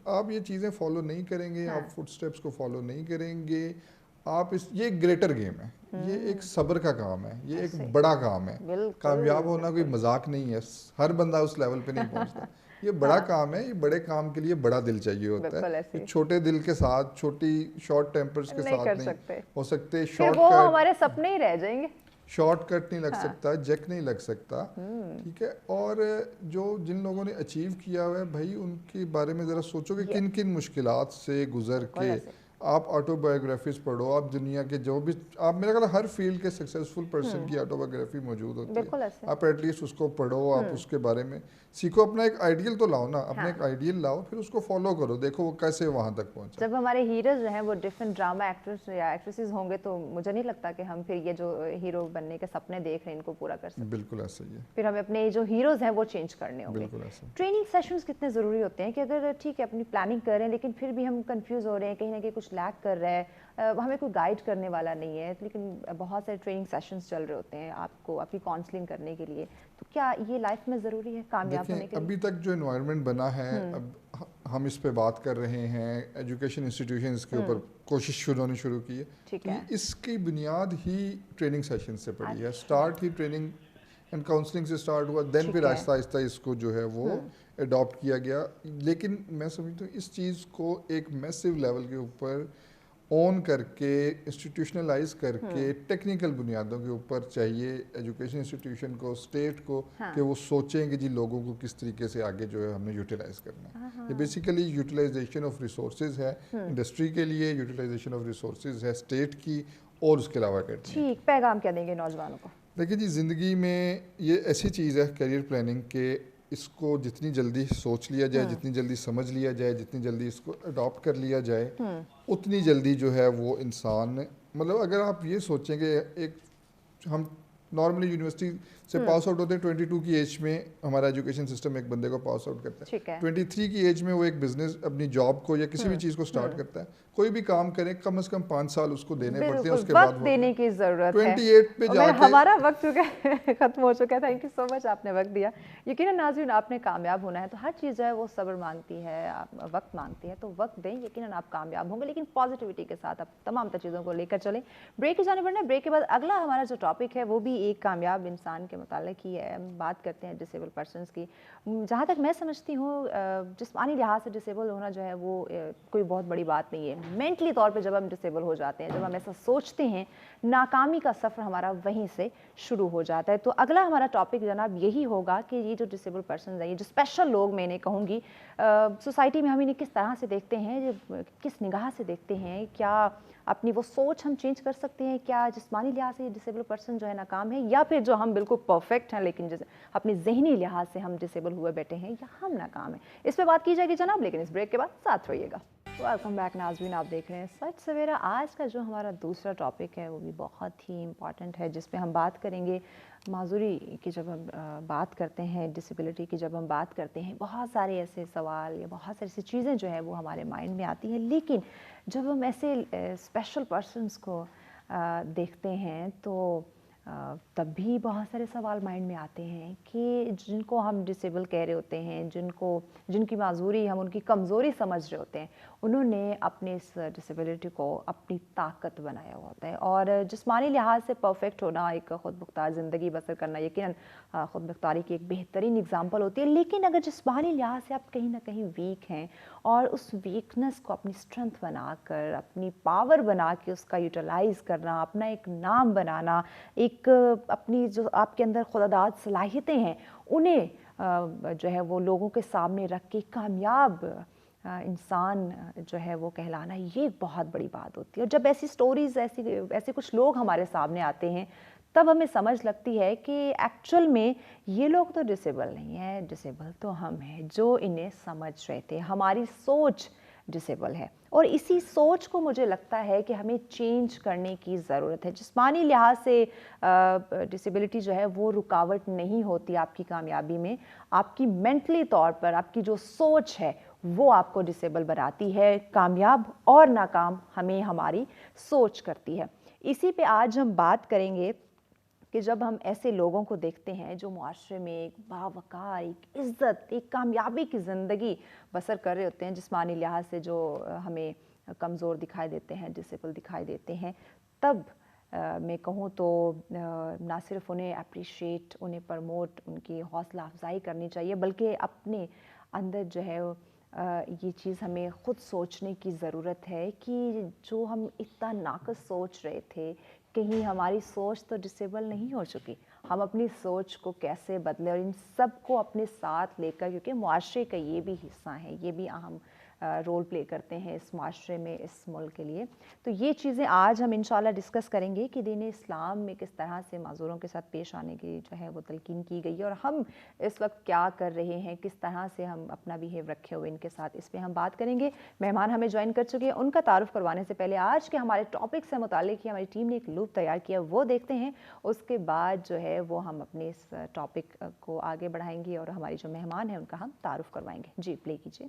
آپ یہ چیزیں فالو نہیں کریں گے، آپ فٹ سٹیپس کو فالو نہیں کریں گے، آپ یہ ایک گریٹر گیم ہے، یہ ایک صبر کا کام ہے، یہ ایک بڑا کام ہے. کامیاب ہونا کوئی مذاق نہیں ہے، ہر بندہ اس لیول پہ نہیں پہنچتا. یہ بڑا کام ہے، یہ بڑے کام کے لیے بڑا دل چاہیے ہوتا ہے. یہ چھوٹے دل کے ساتھ، چھوٹی شارٹ ٹیمپرز کے ساتھ نہیں ہو سکتے. وہ ہمارے سپنے ہی رہ جائیں گے. شارٹ کٹ نہیں لگ سکتا، جیک نہیں لگ سکتا. ٹھیک ہے. اور جو جن لوگوں نے اچیو کیا ہوا ہے بھائی، ان کے بارے میں ذرا سوچو کہ کن کن مشکلات سے گزر کے آپ آٹو بایوگرافیز پڑھو. آپ دنیا کے جو بھی، آپ میرا خیال ہر فیلڈ کے سکسیزفل پرسن کی آٹو بایوگرافی موجود ہوتی ہے. آپ ایٹ لیسٹ اس کو پڑھو، آپ اس کے بارے میں سیکھو. اپنا ایک آئیڈیل تو لاؤ نا، اپنا ایک آئیڈیل لاؤ، پھر اس کو فالو کرو، دیکھو وہ کیسے وہاں تک پہنچا. جب ہمارے ہیروز جو ہیں وہ ڈفرینٹ ڈراما ایکٹرز یا ایکٹریسز ہوں گے تو مجھے نہیں لگتا کہ ہم پھر یہ جو ہیرو بننے کے سپنے دیکھ رہے ہیں ان کو پورا کر سکتے. بالکل ایسا ہی ہے. پھر ہمیں اپنے جو ہیروز ہیں وہ چینج کرنے ہوں گے. بالکل ایسا. ٹریننگ سیشنز کتنے ضروری ہوتے ہیں کہ اگر ٹھیک ہے اپنی پلاننگ کر رہے ہیں لیکن پھر بھی ہم کنفیوز ہو رہے ہیں، کہیں نہ کہیں کچھ کچھ لیک کر رہا ہے, ہمیں کوئی گائیڈ کرنے والا نہیں ہے, لیکن بہت سارے ٹریننگ سیشنز چل رہے ہوتے ہیں آپ کو اپنی کاؤنسلنگ کرنے کے لیے, تو کیا یہ لائف میں ضروری ہے کامیاب ہونے کے لیے؟ ابھی تک جو انوائرمنٹ بنا ہے, اب ہم اس پہ بات کر رہے ہیں, ایجوکیشن انسٹیٹیوشنز کے اوپر کوشش ہونی شروع کی ہے, تو اس کی بنیاد ہی ٹریننگ سیشن سے پڑی ہے. Start he training and counselling سے اسٹارٹ ہوا, دین پھر آہستہ آہستہ اس کو جو ہے وہ اڈاپٹ کیا گیا. لیکن میں سمجھتا ہوں اس چیز کو ایک میسو لیول کے اوپر اون کر کے, انسٹیٹیوشنلائز کر کے, ٹیکنیکل بنیادوں کے اوپر چاہیے ایجوکیشن انسٹیٹیوشن کو, اسٹیٹ کو, کہ وہ سوچیں کہ جی لوگوں کو کس طریقے سے آگے جو ہے ہم نے یوٹیلائز کرنا ہے. یہ بیسیکلی یوٹیلائزیشن آف ریسورسز ہے انڈسٹری کے لیے, یوٹیلائزیشن آف ریسورسز ہے اسٹیٹ کی, اور اس کے علاوہ کرتے ہیں. ٹھیک, پیغام کیا دیں گے نوجوانوں کو؟ دیکھیے جی, زندگی میں یہ ایسی چیز ہے کیریئر پلاننگ کہ اس کو جتنی جلدی سوچ لیا جائے, جتنی جلدی سمجھ لیا جائے, جتنی جلدی اس کو اڈاپٹ کر لیا جائے, اتنی جلدی جو ہے وہ انسان, مطلب اگر آپ یہ سوچیں کہ ایک ہم نارملی یونیورسٹی سے پاس آؤٹ ہوتے ہیں 22 کی ایج میں, ہمارا ایجوکیشن سسٹم ایک بندے کو پاس آؤٹ کرتا ہے. 23 کی ایج میں وہ ایک بزنس, اپنی جاب کو یا کسی بھی چیز کو سٹارٹ کرتا ہے. کوئی بھی کام کرے کم از کم 5 سال اس کو دینے پڑتے ہیں, اس کے بعد وقت دینے کی ضرورت ہے. 28 پہ جا کے ہمارا وقت ختم ہو چکا ہے. تھینک یو سو مچ, آپ نے وقت دیا. یقیناً ناظرین, آپ نے کامیاب ہونا ہے تو ہر چیز جو ہے وہ صبر مانگتی ہے, وقت مانگتی ہے, تو وقت دیں, یقیناً آپ کامیاب ہوں گے, لیکن پازیٹیوٹی کے ساتھ آپ تمام چیزوں کو لے کر چلیں. بریک کی جانب بڑھنا ہے. بریک کے بعد اگلا ہمارا جو ٹاپک ہے وہ بھی ایک کامیاب انسان کے متعلق ہی ہے. ہم بات کرتے ہیں ڈسیبل پرسنس کی. جہاں تک میں سمجھتی ہوں, جسمانی لحاظ سے ڈسیبل ہونا جو ہے وہ کوئی بہت بڑی بات نہیں ہے. مینٹلی طور پہ جب ہم ڈسیبل ہو جاتے ہیں, جب ہم ایسا سوچتے ہیں, ناکامی کا سفر ہمارا وہیں سے شروع ہو جاتا ہے. تو اگلا ہمارا ٹاپک جناب یہی ہوگا کہ یہ جو ڈسیبل پرسنز ہیں, یہ جو اسپیشل لوگ میں انہیں کہوں گی, سوسائٹی میں ہم انہیں کس طرح سے دیکھتے ہیں, کس نگاہ سے دیکھتے ہیں, کیا اپنی وہ سوچ ہم چینج کر سکتے ہیں, کیا جسمانی لحاظ سے یہ ڈسیبل پرسن جو ہے ناکام ہے, یا پھر جو ہم بالکل پرفیکٹ ہیں لیکن اپنی ذہنی لحاظ سے ہم ڈسیبل ہوئے بیٹھے ہیں, یا ہم ناکام ہیں. اس پہ بات کی جائے گی جناب, لیکن اس بریک کے بعد ساتھ رہیے گا. ویلکم بیک ناظرین, آپ دیکھ رہے ہیں سچ سویرا. آج کا جو ہمارا دوسرا ٹاپک ہے وہ بھی بہت ہی امپورٹنٹ ہے, جس پہ ہم بات کریں گے معذوری کی. جب ہم بات کرتے ہیں ڈسیبلٹی کی, جب ہم بات کرتے ہیں, بہت سارے ایسے سوال یا بہت ساری ایسی چیزیں جو ہیں وہ ہمارے مائنڈ میں آتی ہیں, لیکن جب ہم ایسے اسپیشل پرسنس کو دیکھتے ہیں تو تب بھی بہت سارے سوال مائنڈ میں آتے ہیں کہ جن کو ہم ڈسیبل کہہ رہے ہوتے ہیں, جن کی معذوری ہم ان کی کمزوری سمجھ رہے ہوتے ہیں, انہوں نے اپنے اس ڈسیبلٹی کو اپنی طاقت بنایا ہوا ہوتا ہے. اور جسمانی لحاظ سے پرفیکٹ ہونا, ایک خود مختار زندگی بسر کرنا, یقیناً خود مختاری کی ایک بہترین اگزامپل ہوتی ہے. لیکن اگر جسمانی لحاظ سے آپ کہیں نہ کہیں ویک ہیں, اور اس ویکنس کو اپنی اسٹرینتھ بنا کر, اپنی پاور بنا کے اس کا یوٹیلائز کرنا, اپنا ایک نام بنانا, ایک اپنی جو آپ کے اندر خداداد صلاحیتیں ہیں انہیں جو ہے وہ لوگوں کے سامنے رکھ کے کامیاب انسان جو ہے وہ کہلانا, یہ بہت بڑی بات ہوتی ہے. اور جب ایسی سٹوریز, ایسے کچھ لوگ ہمارے سامنے آتے ہیں, تب ہمیں سمجھ لگتی ہے کہ ایکچوئل میں یہ لوگ تو ڈسیبل نہیں ہیں, ڈسیبل تو ہم ہیں جو انہیں سمجھ رہے تھے. ہماری سوچ ڈسیبل ہے, اور اسی سوچ کو مجھے لگتا ہے کہ ہمیں چینج کرنے کی ضرورت ہے. جسمانی لحاظ سے ڈسیبلٹی جو ہے وہ رکاوٹ نہیں ہوتی آپ کی کامیابی میں. آپ کی مینٹلی طور پر آپ کی جو سوچ ہے وہ آپ کو ڈسیبل بناتی ہے. کامیاب اور ناکام ہمیں ہماری سوچ کرتی ہے. اسی پہ آج ہم بات کریں گے کہ جب ہم ایسے لوگوں کو دیکھتے ہیں جو معاشرے میں ایک باوقار, ایک عزت, ایک کامیابی کی زندگی بسر کر رہے ہوتے ہیں, جسمانی لحاظ سے جو ہمیں کمزور دکھائی دیتے ہیں, ڈسیبل دکھائی دیتے ہیں, تب میں کہوں تو نہ صرف انہیں اپریشیٹ, انہیں پرموٹ, ان کی حوصلہ افزائی کرنی چاہیے, بلکہ اپنے اندر جو ہے یہ چیز ہمیں خود سوچنے کی ضرورت ہے کہ جو ہم اتنا ناقص سوچ رہے تھے, کہیں ہماری سوچ تو ڈسیبل نہیں ہو چکی. ہم اپنی سوچ کو کیسے بدلیں, اور ان سب کو اپنے ساتھ لے کر, کیونکہ معاشرے کا یہ بھی حصہ ہے, یہ بھی اہم رول پلے کرتے ہیں اس معاشرے میں, اس ملک کے لیے. تو یہ چیزیں آج ہم انشاءاللہ ڈسکس کریں گے کہ دین اسلام میں کس طرح سے معذوروں کے ساتھ پیش آنے کی جو ہے وہ تلقین کی گئی ہے, اور ہم اس وقت کیا کر رہے ہیں, کس طرح سے ہم اپنا بیہیو رکھے ہوئے ان کے ساتھ, اس پہ ہم بات کریں گے. مہمان ہمیں جوائن کر چکے ہیں, ان کا تعارف کروانے سے پہلے آج کے ہمارے ٹاپک سے متعلق ہی ہماری ٹیم نے ایک لوپ تیار کیا, وہ دیکھتے ہیں. اس کے بعد جو ہے وہ ہم اپنے اس ٹاپک کو آگے بڑھائیں گے اور ہماری جو مہمان ہیں ان کا ہم تعارف کروائیں گے. جی پلے کیجیے.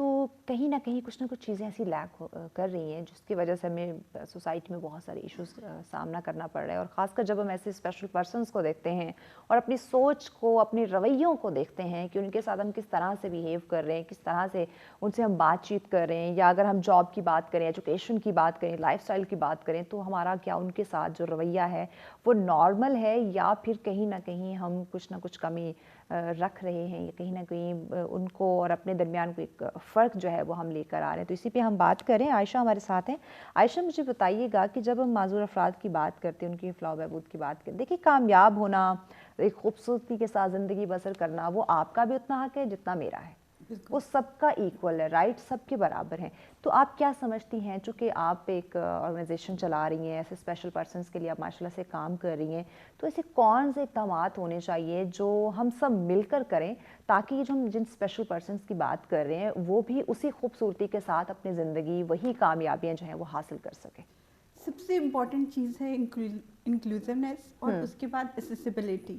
تو کہیں نہ کہیں کچھ نہ کچھ چیزیں ایسی لیک کر رہی ہیں جس کی وجہ سے ہمیں سوسائٹی میں بہت سارے ایشوز سامنا کرنا پڑ رہا ہے. اور خاص کر جب ہم ایسے اسپیشل پرسنس کو دیکھتے ہیں اور اپنی سوچ کو, اپنے رویوں کو دیکھتے ہیں کہ ان کے ساتھ ہم کس طرح سے بیہیو کر رہے ہیں, کس طرح سے ان سے ہم بات چیت کر رہے ہیں, یا اگر ہم جاب کی بات کریں, ایجوکیشن کی بات کریں, لائف اسٹائل کی بات کریں, تو ہمارا کیا ان کے ساتھ جو رویہ ہے وہ نارمل ہے, یا پھر کہیں نہ کہیں ہم کچھ نہ کچھ کمی رکھ رہے ہیں, یا کہیں نہ کہیں ان کو اور اپنے درمیان کوئی ایک فرق جو ہے وہ ہم لے کر آ رہے ہیں. تو اسی پہ ہم بات کریں. عائشہ ہمارے ساتھ ہیں. عائشہ, مجھے بتائیے گا کہ جب ہم معذور افراد کی بات کرتے ہیں, ان کی فلاح و بہبود کی بات کرتے ہیں, دیکھیے کامیاب ہونا, ایک خوبصورتی کے ساتھ زندگی بسر کرنا, وہ آپ کا بھی اتنا حق ہے جتنا میرا ہے, وہ سب کا ایکول ہے, رائٹ سب کے برابر ہیں. تو آپ کیا سمجھتی ہیں, چونکہ آپ ایک آرگنائزیشن چلا رہی ہیں, ایسے اسپیشل پرسنس کے لیے آپ ماشاء اللہ سے کام کر رہی ہیں, تو ایسے کون سے اقدامات ہونے چاہیے جو ہم سب مل کر کریں تاکہ یہ جو ہم جن اسپیشل پرسنس کی بات کر رہے ہیں وہ بھی اسی خوبصورتی کے ساتھ اپنی زندگی, وہی کامیابیاں جو ہیں وہ حاصل کر سکیں؟ سب سے امپورٹنٹ چیز ہے انکلوزونیس, اور اس کے بعد اسیسیبلٹی.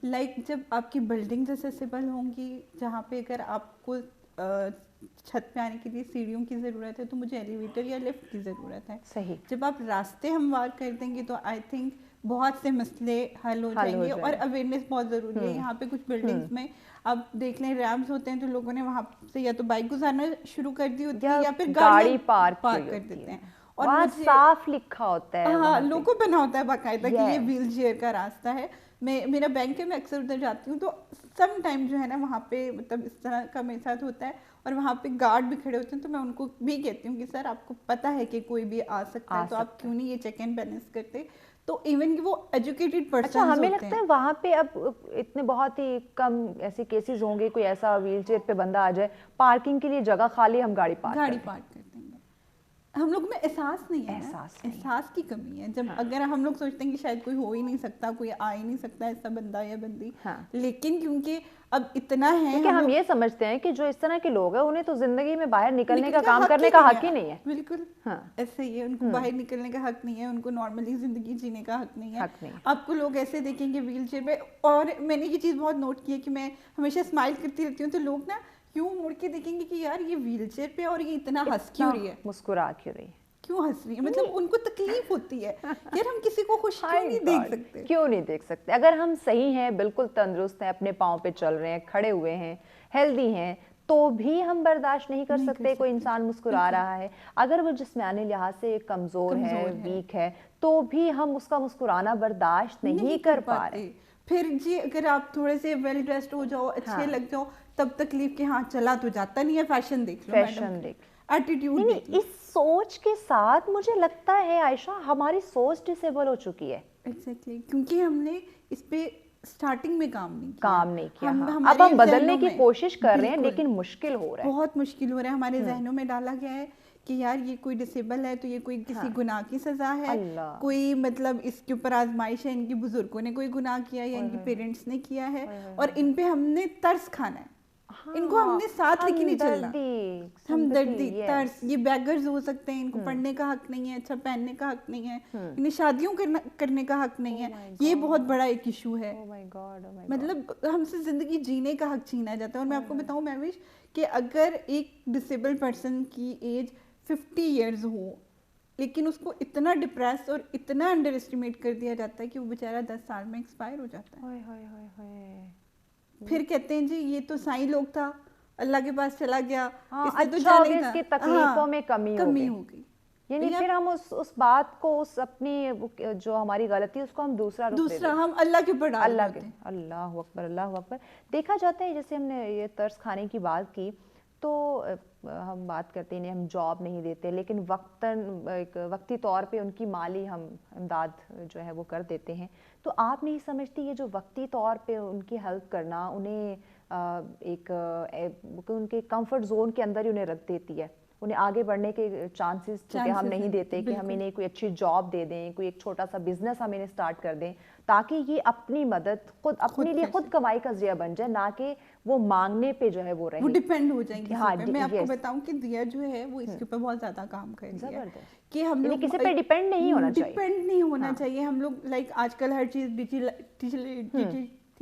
لائک جب آپ کی بلڈنگز اسیسیبل ہوں گی, جہاں پہ اگر آپ کو چھت پہ آنے کے لیے سیڑھیوں کی ضرورت ہے تو مجھے ایلیویٹر یا لفٹ کی ضرورت ہے. صحیح. جب آپ راستے ہموار کر دیں گے تو آئی تھنک بہت سے مسئلے حل ہو جائیں گے. اور اویئرنیس بہت ضروری ہے. یہاں پہ کچھ بلڈنگز میں آپ دیکھ لیں ریمز ہوتے ہیں تو لوگوں نے وہاں سے یا تو بائک گزارنا شروع کر دی ہوتی ہے یا پھر گاڑی پارک کر دیتے ہیں. اور وہاں صاف لکھا ہوتا ہے, ہاں, لوگوں بنا ہوتا ہے باقاعدہ کہ یہ ویل چیئر کا راستہ ہے. میرا بینک ہے, میں اکثر ادھر جاتی ہوں تو سم ٹائم جو ہے نا وہاں پہ مطلب اس طرح کا میرے ساتھ ہوتا ہے, اور وہاں پہ گارڈ بھی کھڑے ہوتے ہیں. تو میں ان کو بھی کہتی ہوں کہ سر آپ کو پتہ ہے کہ کوئی بھی آ سکتا ہے, تو آپ کیوں نہیں یہ چیک اینڈ بیلنس کرتے. تو ایون کہ وہ ایجوکیٹڈ پرسنز ہوتے ہیں. ہمیں لگتا ہے وہاں پہ اب اتنے بہت ہی کم ایسے کیسز ہوں گے, کوئی ایسا ویل چیئر پہ بندہ آ جائے, پارکنگ کے لیے جگہ خالی, ہم گاڑی پارک کر دیں گے. ہم لوگ میں احساس نہیں ہے, احساس کی کمی ہے. جب اگر ہم لوگ سوچتے ہیں کہ شاید کوئی ہو ہی نہیں سکتا, کوئی آ ہی نہیں سکتا ایسا بندہ یا بندی, لیکن کیونکہ اب اتنا ہے کہ ہم یہ سمجھتے ہیں کہ جو اس طرح کے لوگ ہیں انہیں تو زندگی میں باہر نکلنے کا کام کرنے کا حق ہی نہیں ہے. بالکل ایسے ہی ہے, ان کو باہر نکلنے کا حق نہیں ہے, ان کو نارملی زندگی جینے کا حق نہیں ہے. آپ کو لوگ ایسے دیکھیں گے ویل چیئر پہ. اور میں نے یہ چیز بہت نوٹ کی ہے کہ میں ہمیشہ اسمائل کرتی رہتی ہوں, تو لوگ نا کیوں مڑ کے دیکھیں گے کہ یار یہ ویل چیئر پہ اور یہ اتنا ہنس کیوں رہی ہے, مسکرا کیوں رہی ہے, کیوں ہنس رہی ہے. مطلب ان کو تکلیف ہوتی ہے یار, ہم کسی کو خوش کیوں نہیں دیکھ سکتے, کیوں نہیں دیکھ سکتے. اگر ہم صحیح ہیں, بالکل تندرست ہیں, اپنے پاؤں پہ چل رہے ہیں, کھڑے ہوئے ہیں, ہیلدی ہیں, تو بھی ہم برداشت نہیں کر سکتے کوئی انسان مسکرا رہا ہے. اگر وہ جسمانی لحاظ سے کمزور ہے, ویک ہے, تو بھی ہم اس کا مسکرانا برداشت نہیں کر پا رہے. پھر جی اگر آپ تھوڑے سے ویل ڈریسڈ ہو جاؤ, اچھے لگ جاؤ, تب تکلیف کہ ہاں چلا تو جاتا نہیں ہے, فیشن دیکھ لو, فیشن دیکھ, ایٹیٹیوڈ. اس سوچ کے ساتھ مجھے لگتا ہے عائشہ ہماری سوچ ڈسیبل ہو چکی ہے. ایگزیکٹلی, کیونکہ ہم نے اس پہ اسٹارٹنگ میں کام نہیں کیا. اب ہم بدلنے کی کوشش کر رہے ہیں لیکن مشکل ہو رہا ہے, بہت مشکل ہو رہا ہے. ہمارے ذہنوں میں ڈالا گیا ہے کہ یار یہ کوئی ڈسیبل ہے تو یہ کوئی کسی گناہ کی سزا ہے, کوئی مطلب اس کے اوپر آزمائش ہے, ان کی بزرگوں نے کوئی گناہ کیا یا ان کی پیرنٹس نے کیا ہے, اور ان پہ ہم نے ترس کھانا ہے. ان کو ہم نے ساتھ لے کے نہیں چلنا, ہمدردی, ترس. یہ بیگرز ہو سکتے ہیں, ان کو پڑھنے کا حق نہیں ہے, اچھا پہننے کا حق نہیں ہے, انہیں شادیوں کرنے کا حق نہیں ہے. یہ بہت بڑا ایک ایشو ہے. مطلب ہم سے زندگی جینے کا حق چھینا جاتا ہے. اور میں آپ کو بتاؤں مہوش کہ اگر ایک ڈسیبل پرسن کی ایج 50 ایئرز ہو, لیکن اس کو اتنا ڈپریس اور اتنا انڈر اسٹیمیٹ کر دیا جاتا ہے کہ وہ بیچارہ 10 سال میں ایکسپائر ہو جاتا ہے. پھر کہتے ہیں جی یہ تو سائیں لوگ تھا, اللہ کے پاس چلا گیا, اس کی تکلیفوں میں کمی ہو گئی. یعنی پھر ہم اس بات کو, اس اپنی جو ہماری غلطی اس کو ہم دوسرا ہم اللہ کے اوپر ڈال دیتے ہیں. اللہ اکبر, اللہ اکبر. دیکھا جاتا ہے جیسے ہم نے یہ ترس کھانے کی بات کی, تو ہم بات کرتے ہیں ہم جاب نہیں دیتے, لیکن وقتی طور پہ ان کی مالی ہم امداد جو ہے وہ کر دیتے ہیں. تو آپ نہیں سمجھتی یہ جو وقتی طور پہ ان کی ہیلپ کرنا انہیں ایک ان کے کمفرٹ زون کے اندر ہی انہیں رکھ دیتی ہے, انہیں آگے بڑھنے کے چانسز چونکہ ہم نہیں دیتے کہ ہم انہیں کوئی اچھی جاب دے دیں, کوئی ایک چھوٹا سا بزنس ہم انہیں سٹارٹ کر دیں تاکہ یہ اپنی مدد خود اپنے لیے خود کمائی کا ذریعہ بن جائے, نہ کہ وہ مانگنے پہ جو ہے وہ رہے, وہ ڈیپینڈ ہو جائیں گے. میں آپ کو بتاؤں کہ دیا جو ہے وہ اس کے اوپر بہت زیادہ کام کر رہی ہے کہ ہم لوگ کسی پہ ڈیپینڈ نہیں ہونا چاہیے. ہم لوگ لائک آج کل ہر چیز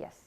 yes.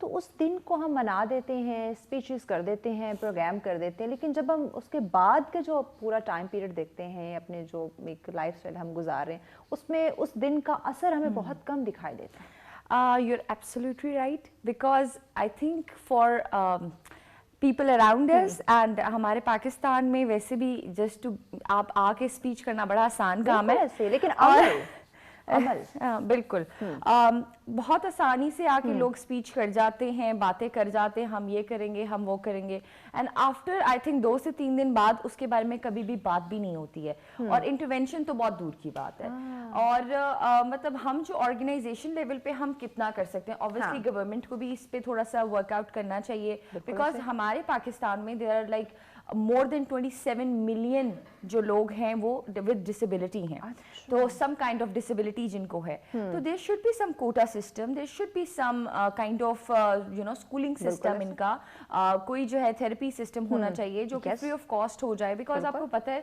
تو اس دن کو ہم منا دیتے ہیں, اسپیچز کر دیتے ہیں, پروگرام کر دیتے ہیں, لیکن جب ہم اس کے بعد کا جو پورا ٹائم پیریڈ دیکھتے ہیں, اپنے جو ایک لائف اسٹائل ہم گزار رہے ہیں, اس میں اس دن کا اثر ہمیں بہت کم دکھائی دیتا ہے. You're absolutely right, because I think for people around us and ہمارے پاکستان میں ویسے بھی جسٹ آپ آ کے اسپیچ کرنا بڑا آسان کام ہے, لیکن بالکل بہت آسانی سے آ کے لوگ اسپیچ کر جاتے ہیں, باتیں کر جاتے ہیں, ہم یہ کریں گے, ہم وہ کریں گے, اینڈ آفٹر آئی تھنک 2 سے 3 دن بعد اس کے بارے میں کبھی بھی بات بھی نہیں ہوتی ہے, اور انٹرونشن تو بہت دور کی بات ہے. اور مطلب ہم جو آرگنائزیشن لیول پہ ہم کتنا کر سکتے ہیں, obviously گورنمنٹ کو بھی اس پہ تھوڑا سا ورک آؤٹ کرنا چاہیے, بیکاز ہمارے پاکستان میں there are like more than 27 million جو لوگ ہیں وہ with disability ہیں, تو some kind of disability جن کو ہے, تو there should be some quota system, there should be some kind of schooling system ان کا, کوئی جو ہے therapy system ہونا چاہیے جو کہ free of cost ہو جائے, because آپ کو پتہ ہے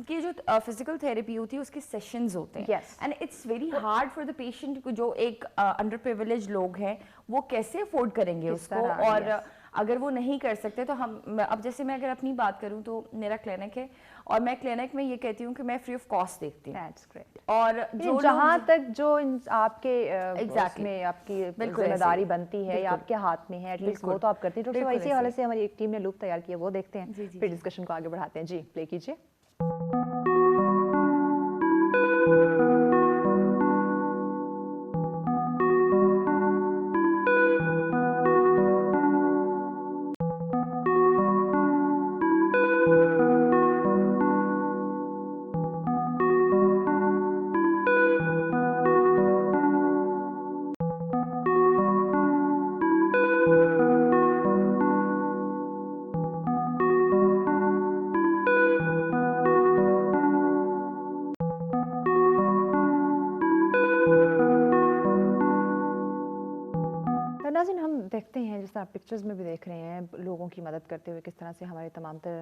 کہ جو فزیکل تھیراپی ہوتی ہے اس کے سیشنز ہوتے ہیں, and it's very hard for the patient, جو ایک انڈر پریویلیج لوگ ہیں وہ کیسے افورڈ کریں گے اس کو, اور اگر وہ نہیں کر سکتے تو ہم, اب جیسے میں اگر اپنی بات کروں تو میرا کلینک ہے, اور میں کلینک میں یہ کہتی ہوں کہ میں فری آف کاسٹ دیکھتی ہوں, اور جو جہاں تک جو آپ کے اس میں آپ کی ذمہ داری بنتی ہے یا آپ کے ہاتھ میں ہے, ایٹ لیسٹ وہ تو آپ کرتی ہیں. ڈاکٹر صاحب اسی حوالے سے ہماری ایک ٹیم نے لوپ تیار کیا, وہ دیکھتے ہیں, پھر ڈسکشن کو آگے بڑھاتے ہیں. جی پلے کیجیے. ناظرین, ہم دیکھتے ہیں جس طرح پکچرز میں بھی دیکھ رہے ہیں لوگوں کی مدد کرتے ہوئے کس طرح سے ہمارے تمام تر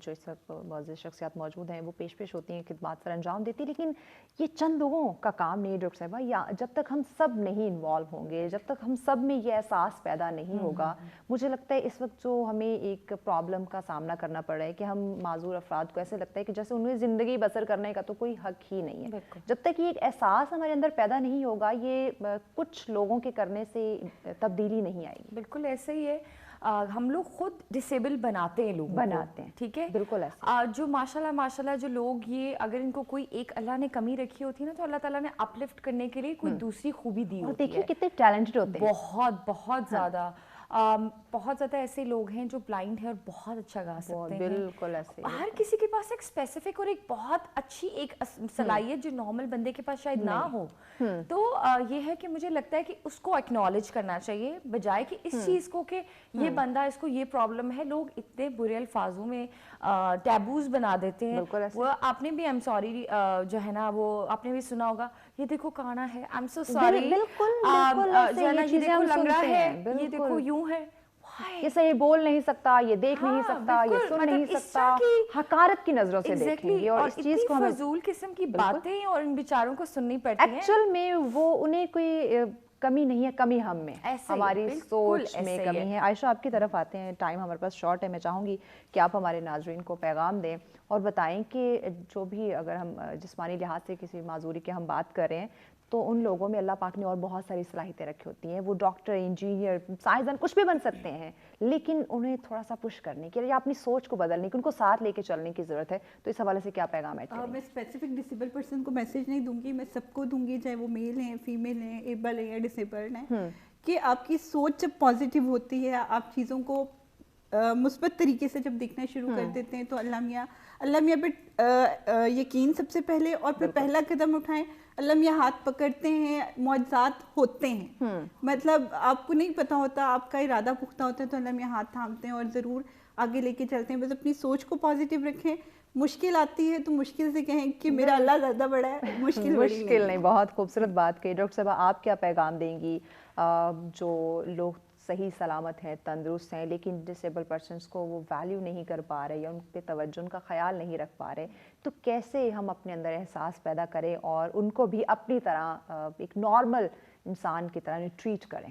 جو اس وقت معزز شخصیات موجود ہیں وہ پیش ہوتی ہیں, خدمات پر انجام دیتی ہیں, لیکن یہ چند لوگوں کا کام نہیں ڈاکٹر صاحبہ. یا جب تک ہم سب نہیں انوالو ہوں گے, جب تک ہم سب میں یہ احساس پیدا نہیں ہوگا, مجھے لگتا ہے اس وقت جو ہمیں ایک پرابلم کا سامنا کرنا پڑ رہا ہے کہ ہم معذور افراد کو ایسے لگتا ہے کہ جیسے انہیں زندگی بسر کرنے کا تو کوئی حق ہی نہیں ہے. جب تک یہ ایک احساس ہمارے اندر پیدا نہیں ہوگا, یہ کچھ لوگوں کے کرنے سے تبدیلی نہیں آئے گی. بالکل ایسا ہی ہے, ہم لوگ خود ڈسیبل بناتے ہیں, لوگ بناتے ہیں, ٹھیک ہے, بالکل ایسا. جو ماشاءاللہ جو لوگ یہ اگر ان کو کوئی ایک اللہ نے کمی رکھی ہوتی ہے نا, تو اللہ تعالیٰ نے اپ لفٹ کرنے کے لیے کوئی دوسری خوبی دی ہوتی ہے. دیکھیے کتنے ٹیلنٹڈ ہوتے ہیں, بہت زیادہ, بہت زیادہ ایسے لوگ ہیں جو بلائنڈ ہیں اور بہت اچھا گا سکتے ہیں. بالکل ایسے ہر کسی کے پاس ایک اسپیسیفک اور ایک بہت اچھی ایک صلاحیت جو نارمل بندے کے پاس شاید نہ ہو, تو یہ ہے کہ مجھے لگتا ہے کہ اس کو ایکنالج کرنا چاہیے, بجائے کہ اس چیز کو کہ یہ بندہ, اس کو یہ پرابلم ہے. لوگ اتنے برے الفاظوں میں ٹیبوز بنا دیتے ہیں. وہ آپ نے بھی, ایم سوری جو ہے نا, وہ آپ نے بھی سنا ہوگا, یہ دیکھو کانا ہے, ایم سو سوری, یہ دیکھو لنگ رہا ہے, یہ دیکھو یوں ہے, یہ صحیح بول نہیں سکتا, یہ دیکھ نہیں سکتا, یہ سن نہیں سکتا, حقارت کی نظروں سے دیکھیں گے, اور اس چیز کو ہمیں فضول قسم کی باتیں اور ان بیچاروں کو سننی پڑتی ہیں. ایکچوئل میں وہ انہیں کوئی کمی نہیں ہے, کمی ہم میں, ہماری سوچ میں کمی ہے. عائشہ آپ کی طرف آتے ہیں, ٹائم ہمارے پاس شارٹ ہے, میں چاہوں گی کہ آپ ہمارے ناظرین کو پیغام دیں اور بتائیں کہ جو بھی اگر ہم جسمانی لحاظ سے کسی معذوری کی ہم بات کر رہے ہیں, تو ان لوگوں میں اللہ پاک نے اور بہت ساری صلاحیتیں رکھی ہوتی ہیں. وہ ڈاکٹر, انجینئر, سائنسدان کچھ بھی بن سکتے ہیں, لیکن انہیں تھوڑا سا پش کرنے کی یا اپنی سوچ کو بدلنے کی, ان کو ساتھ لے کے چلنے کی ضرورت ہے. تو اس حوالے سے کیا پیغام ہے؟ میں اسپیسیفک ڈسیبل پرسن کو میسج نہیں دوں گی, میں سب کو دوں گی, چاہے وہ میل ہیں, فیمیل ہیں, ایبل ہیں یا ڈسیبلڈ ہیں, کہ آپ کی سوچ جب پازیٹیو ہوتی ہے, آپ چیزوں کو مثبت طریقے سے جب دیکھنا شروع کر دیتے ہیں, تو اللہ میاں پہ یقین سب سے پہلے, اور پھر پہلا قدم اٹھائیں. اللہ میاں ہاتھ پکڑتے ہیں, معجزات ہوتے ہیں. مطلب آپ کو نہیں پتا ہوتا, آپ کا ارادہ پختہ ہوتا ہے, تو اللہ میاں ہاتھ تھامتے ہیں اور ضرور آگے لے کے چلتے ہیں. بس اپنی سوچ کو پازیٹیو رکھیں. مشکل آتی ہے تو مشکل سے کہیں کہ میرا اللہ زیادہ بڑا ہے, مشکل نہیں. بہت خوبصورت بات کہی ڈاکٹر صاحبہ. آپ کیا پیغام دیں گی جو لوگ صحیح سلامت ہیں, تندرست ہیں, لیکن ڈسیبل پرسنس کو وہ ویلیو نہیں کر پا رہے یا ان پہ توجہ, ان کا خیال نہیں رکھ پا رہے, تو کیسے ہم اپنے اندر احساس پیدا کریں اور ان کو بھی اپنی طرح ایک نارمل انسان کی طرح ٹریٹ کریں؟